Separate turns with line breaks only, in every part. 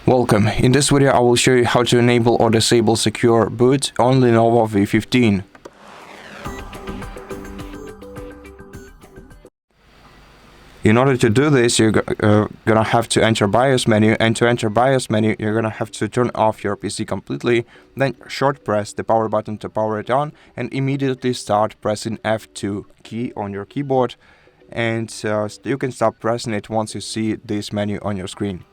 Welcome. In this video I will show you how to enable or disable secure boot on LENOVO V15. In order to do this, you're gonna have to enter BIOS menu, and to enter BIOS menu you're gonna have to turn off your PC completely, then short press the power button to power it on and immediately start pressing F2 key on your keyboard, and you can stop pressing it once you see this menu on your screen.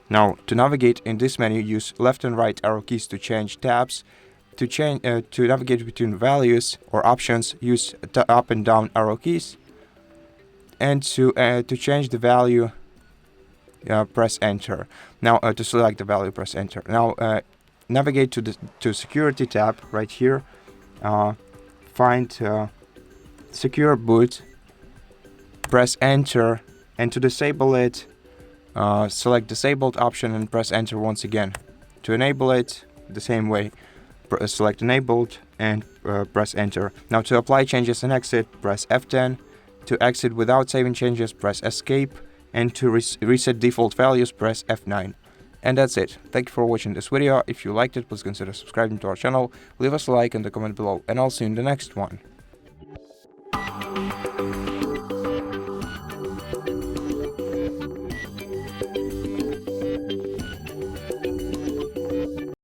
Now, to navigate in this menu, use left and right arrow keys to change tabs. To navigate between values or options, use up and down arrow keys. And to change the value, press Enter. Now, to select the value, press Enter. Now, navigate to Security tab right here. Find Secure Boot. Press Enter, and to disable it, select Disabled option and press Enter once again. To enable it, the same way, select Enabled and press Enter. Now to apply changes and exit, press F10. To exit without saving changes, press Escape. And to reset default values, press F9. And that's it. Thank you for watching this video. If you liked it, please consider subscribing to our channel, leave us a like and a comment below, and I'll see you in the next one.